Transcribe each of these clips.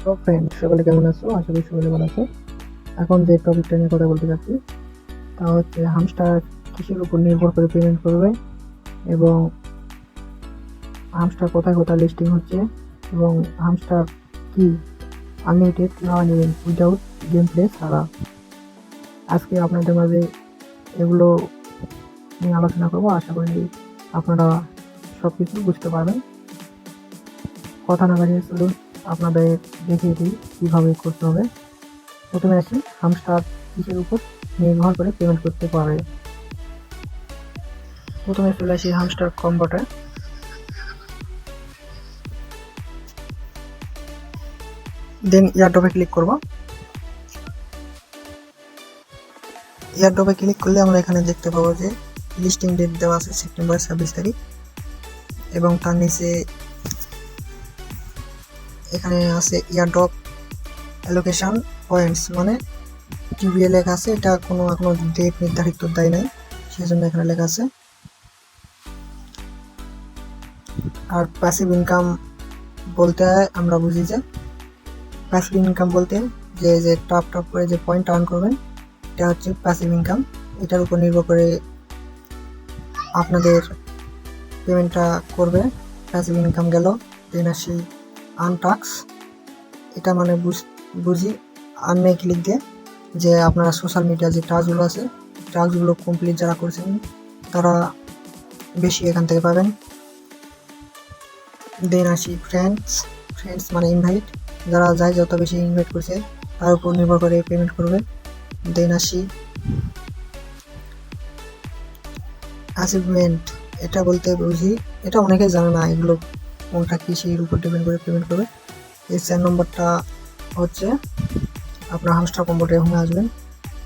তো ফ্রেন্ড, সকলে কেমন আছো? আশা করি সকলে ভালো আছো। এখন যে টপিকটা নিয়ে কথা বলতে চাচ্ছি তা হচ্ছে হামস্টার কিসের উপর নির্ভর করে পেমেন্ট করবে, এবং হামস্টার কোথায় কোথায় লিস্টিং হচ্ছে, এবং হামস্টার কি আনলিমিটেড না আনলিমিটেড উইদাউট গেম প্লে ছাড়া। আজকে আপনাদের মাঝে এগুলো নিয়ে আলোচনা করবো। আশা করি আপনারা সব কিছু বুঝতে পারবেন। কথা না বাড়িয়ে চলুন আপনাদের দেখিয়ে দিই কীভাবে করতে হবে। প্রথমে আসি হামস্টার কিসের উপর নির্ভর করে পেমেন্ট করতে পারে। প্রথমে চলে আসি হামস্টার কম্বোটা। দেন এয়ারড্রপে ক্লিক করব। এয়ারড্রপে ক্লিক করলে আমরা এখানে দেখতে পাবো যে লিস্টিং ডেট দেওয়া আছে সেপ্টেম্বর 26 তারিখ, এবং তার নিচে এখানে আছে এয়ারড্রপ অ্যালোকেশন পয়েন্টস, মানে টিবিএ লেখা আছে। এটা কোনো এখনো ডেট নির্ধারিত দেয় নাই, সেই জন্য এখানে লেখা আছে। আর প্যাসিভ ইনকাম বলতে আমরা বুঝি যে প্যাসিভ ইনকাম বলতে যে টপ টপ করে যে পয়েন্ট আর্ন করবেন, এটা হচ্ছে প্যাসিভ ইনকাম। এটার উপর নির্ভর করে আপনাদের পেমেন্টটা করবে। প্যাসিভ ইনকাম গেল। দেন আসি আনটাক্স। এটা মানে বুঝি আর্নে ক্লিক দিয়ে যে আপনারা সোশ্যাল মিডিয়া যে টাস্কগুলো আছে, টাস্কগুলো কমপ্লিট যারা করছেন তারা বেশি এখান থেকে পাবেন। দেন আসি ফ্রেন্ডস মানে ইনভাইট, যারা যায় যত বেশি ইনভাইট করছে তার উপর নির্ভর করে পেমেন্ট করবে। দেন আসি অ্যাচিভমেন্ট। এটা বলতে বুঝি, এটা অনেকে জানে না এগুলো কোনটা কি, সেই উপর ডিপেন্ড করে পেমেন্ট করবে। এই 4 নম্বরটা হচ্ছে আপনার হামস্টার কম্বোটে হোমে আসবেন।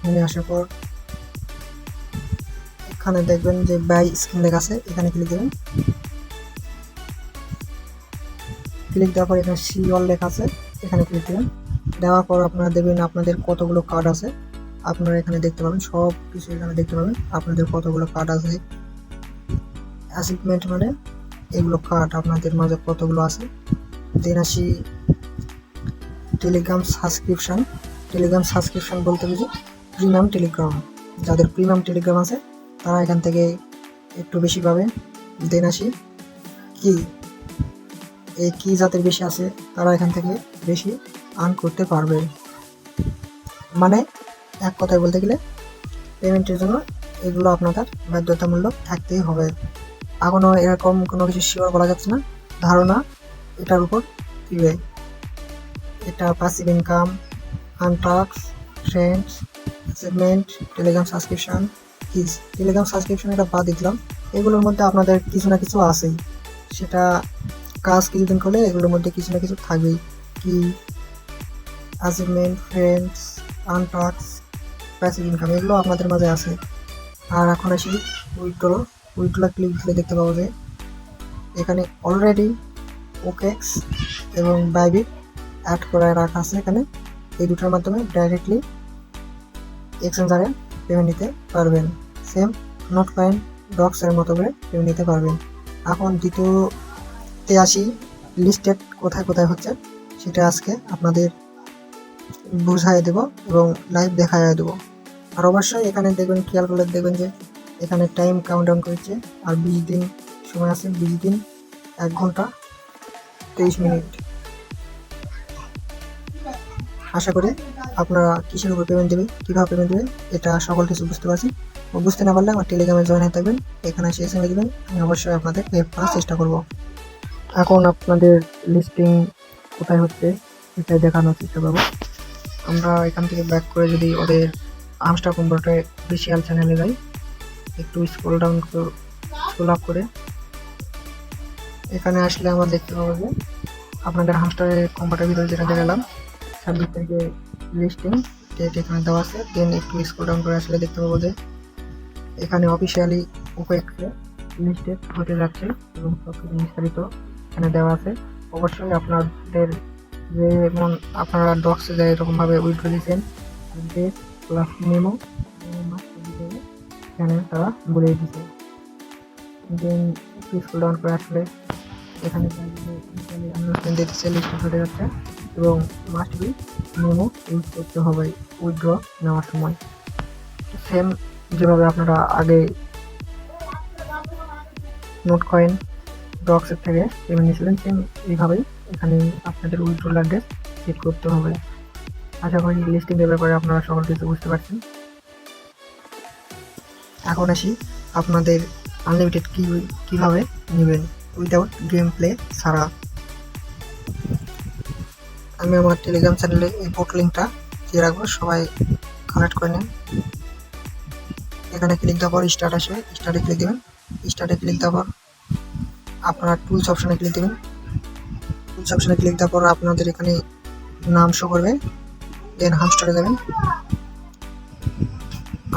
হোমে আসার পর এখানে দেখবেন যে বাই স্কিন লেখা আছে, এখানে ক্লিক দেবেন। ক্লিক দেওয়ার পর এখানে সি অল লেখা আছে, এখানে ক্লিক দেবেন। দেওয়ার পর আপনারা দেখবেন আপনাদের কতগুলো কার্ড আছে, আপনারা এখানে দেখতে পাবেন। সব কিছু এখানে দেখতে পাবেন আপনাদের কতগুলো কার্ড আছে। অ্যাচিভমেন্ট মানে এগুলো কার্ড আপনাদের মাঝে কতগুলো আছে। দেন আসি টেলিগ্রাম সাবস্ক্রিপশন বলতে বুঝি প্রিমিয়াম টেলিগ্রাম। যাদের প্রিমিয়াম টেলিগ্রাম আছে তারা এখান থেকে একটু বেশি পাবে। দেন আসি কি, এই কি যাদের বেশি আছে তারা এখান থেকে বেশি আর্ন করতে পারবে। মানে এক কথায় বলতে গেলে পেমেন্টের জন্য এগুলো আপনাদের বাধ্যতামূলক থাকতেই হবে। এখনও এরকম কোনো কিছু শিওর বলা যাচ্ছে না, ধারণা এটার উপর দিবে। এটা প্যাসিভ ইনকাম, আনটাক্স, friends, achievement, Telegram subscription. Telegram subscription এটা বাদ দিলাম। এগুলোর মধ্যে আপনাদের কিছু না কিছু আছেই, সেটা কাজ কিছুদিন করলে এগুলোর মধ্যে কিছু না কিছু থাকবেই। কি অ্যাচিভমেন্ট, ফ্রেন্ডস, আনটাক্স, প্যাসিভ ইনকাম এগুলো আপনাদের মাঝে আছে। আর এখন আসি উইথড্র ক্লিক দিলে দেখতে পাবো যে এখানে অলরেডি ওকেক্স এবং বাইবিট অ্যাড করে রাখা আছে। এখানে এই দুটোর মাধ্যমে ডাইরেক্টলি এক্সচেঞ্জারে পেমেন্ট নিতে পারবেন। সেম নোট কয়েন ডক্সের মতো করে পেমেন্ট নিতে পারবেন। এখন দ্বিতীয়তে আসি লিস্টেড কোথায় কোথায় হচ্ছে, সেটা আজকে আপনাদের বুঝাই দেব এবং লাইভ দেখাই দেবো। আর অবশ্যই এখানে দেখবেন, খেয়াল করলে দেখবেন যে এখানে টাইম কাউন্টডাউন করেছে। আর 20 দিন সময় আছে, 20 দিন 1 ঘন্টা 23 মিনিট। আশা করি আপনারা কিসের উপর পেমেন্ট দেবে, কীভাবে পেমেন্ট দেবে, এটা সকল কিছু বুঝতে পারছি। বুঝতে না পারলে আমার টেলিগ্রামে জয়েন হয়ে থাকবেন, এখানে এসে এসে দেবেন, আমি অবশ্যই আপনাদের হেল্প করার চেষ্টা করব। এখন আপনাদের লিস্টিং কোথায় হচ্ছে সেটাই দেখানোর চেষ্টা করবো। আমরা এখান থেকে ব্যাক করে যদি ওদের হামস্টার কম্পিউটারে অফিসিয়াল চ্যানেলে যাই, একটু স্ক্রল আপ করে এখানে আসলে আমরা দেখতে পাবো যে আপনাদের হামস্টারের কম্পিউটার ভিতরে যেটা দেখালাম 26 তারিখে লিস্টিং ডেট এখানে দেওয়া আছে। দেন একটু স্ক্রল ডাউন করে আসলে দেখতে পাবো যে এখানে অফিসিয়ালি ওপেক্সে লিস্টেড হতে যাচ্ছে এবং সব কিছু বিস্তারিত এখানে দেওয়া আছে। অবশ্যই আপনাদের যেমন আপনারা ডক্সে যায় এরকমভাবে উইথড্র দিয়েছেন ডেট প্লাস মেমো এখানে তারা বলে দিচ্ছে। দেন একটু স্ক্রল ডাউন করে আসলে এখানে দিতেছে লিস্ট হতে যাচ্ছে। এবং মাস্ট বি মেমো ইউজ করতে হবে উইথড্র নেওয়ার সময়। সেম যেভাবে আপনারা আগে নোট কয়েন ব্লকসের থেকে পেমেন্ট নিয়েছিলেন, সেম এইভাবেই এখানে আপনাদের উইথড্রল অ্যাড্রেস সেট করতে হবে। আশা করি লিস্টিংয়ের ব্যাপারে আপনারা সকল কিছু বুঝতে পারছেন। এখন আসি আপনাদের আনলিমিটেড কীভাবে নেবেন উইদাউট গেম প্লে ছাড়া। আমি আমার টেলিগ্রাম চ্যানেলে এই পোর্ট লিঙ্কটা দিয়ে রাখবো, সবাই কানেক্ট করে নেন। এখানে ক্লিক দেওয়ার পর স্টার্ট আসবে, স্টার্টে ক্লিক দেবেন। স্টার্টে ক্লিক দেওয়ার পর আপনারা টুলস অপশানে ক্লিক দেবেন। টুলস অপশানে ক্লিক দেওয়ার পর আপনাদের এখানে নাম শো করবে, দেন হামস্টারে যাবেন।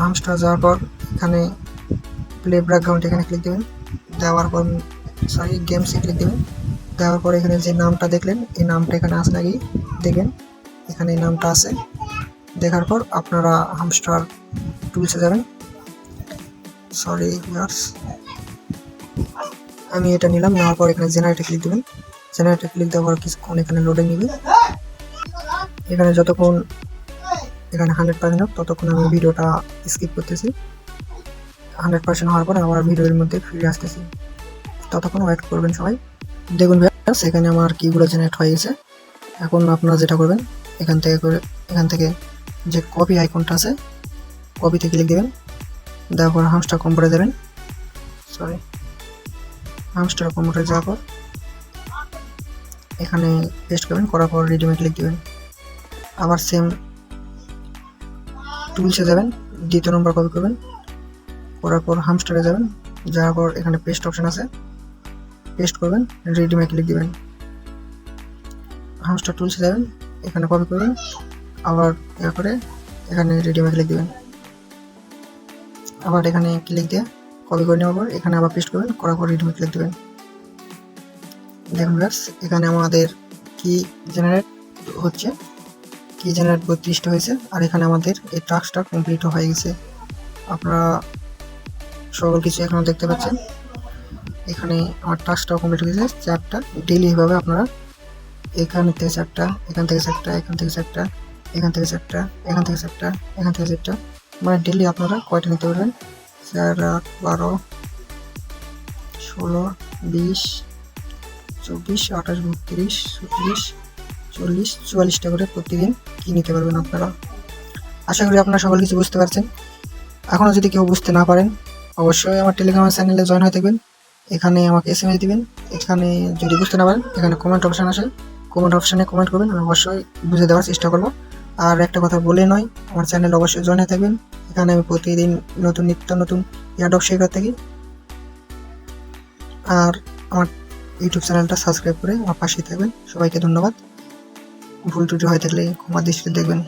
হামস্টার যাওয়ার পর এখানে প্লে ব্যাকগ্রাউন্ড এখানে ক্লিক দেবেন। দেওয়ার পর গেমসে ক্লিক দেবেন। দেওয়ার পর এখানে যে নামটা দেখলেন এই নামটা এখানে আসে নাকি দেখবেন, এখানে এই নামটা আছে। দেখার পর আপনারা হামস্টার টুলসে যাবেন। আমি এটা নিলাম, নেওয়ার পর এখানে জেনারেটে ক্লিক দেবেন। জেনারেটে ক্লিক দেওয়ার পর কিছুক্ষণ এখানে লোডে নেবে। এখানে যতক্ষণ এখানে 100% হোক ততক্ষণ আমি ভিডিওটা স্কিপ করতেছি। 100% হওয়ার পর আবার ভিডিওর মধ্যে ফিরে আসতেছি, ততক্ষণ ওয়েট করবেন সবাই। দেখুন ভিউয়ার্স, এখানে আমার কিগুলো জেনারেট হয়ে গেছে। এখন আপনারা যেটা করবেন এখান থেকে যে কপি আইকনটা আছে কপিতে ক্লিক দেবেন। দেওয়ার পর হামস্টার কম্পিউটারে যাবেন। হামস্টার কম্পিউটারে যাওয়ার পর এখানে পেস্ট করবেন, করার পর রিডিমে ক্লিক দেবেন। আবার সেম টুলসে যাবেন, দ্বিতীয় নম্বর কপি করবেন, করার পর হামস্টারে যাবেন। যাওয়ার পর এখানে পেস্ট অপশন আছে, পেস্ট করবেন, রিডিমে ক্লিক দিবেন। হামস্টার টুলসে যাবেন, এখানে কপি করবেন, আবার ইয়া করে এখানে রিডিমে ক্লিক দিবেন। আবার এখানে ক্লিক দিয়ে কপি করে নেওয়ার পর এখানে আবার পেস্ট করবেন, করার পর রিডিমে ক্লিক দিবেন। দেখুন গাইস, এখানে আমাদের কি জেনারেট হচ্ছে, কি জেনারেট 32টা হয়েছে, আর এখানে আমাদের এই টাস্কটা কমপ্লিট হয়ে গেছে। আপনারা সকল কিছু এখানে দেখতে পাচ্ছেন। এখানে আমার টাস্কটাও কমপ্লিট হয়ে গেছে। চ্যাপটা ডেইলি এভাবে আপনারা এখান থেকে চ্যাপটা, এখান থেকে চ্যাপটা, এখান থেকে চ্যাপটা, এখান থেকে চ্যাপটা, এখান থেকে চ্যাপটা, এখান থেকে চ্যাপটা, মানে ডেইলি আপনারা কয়টা নিতে পারবেন 4, 8, 12, 16, 20, 24, 28, 32, 36, 40, 44টা করে প্রতিদিন কি নিতে পারবেন আপনারা। আশা করি আপনারা সকল কিছু বুঝতে পারছেন। এখনও যদি কেউ বুঝতে না পারেন অবশ্যই আমার টেলিগ্রাম চ্যানেলে জয়েন হয়ে থাকবেন। এখানে আমাকে SMS দিবেন। এখানে যদি বুঝতে না পারেন এখানে কমেন্ট অপশান আসে, কমেন্ট অপশানে কমেন্ট করবেন, আমি অবশ্যই বুঝে দেওয়ার চেষ্টা করব। আর একটা কথা বলে নয়, আমার চ্যানেলে অবশ্যই জয়েন হয়ে থাকবেন। এখানে আমি প্রতিদিন নিত্য নতুন এয়ারড্রপ শেখার থাকি। আর আমার ইউটিউব চ্যানেলটা সাবস্ক্রাইব করে আমার পাশেই থাকবেন। সবাইকে ধন্যবাদ। ভুল ত্রুটি হয়ে থাকলে ক্ষমা দৃষ্টিতে দেখবেন।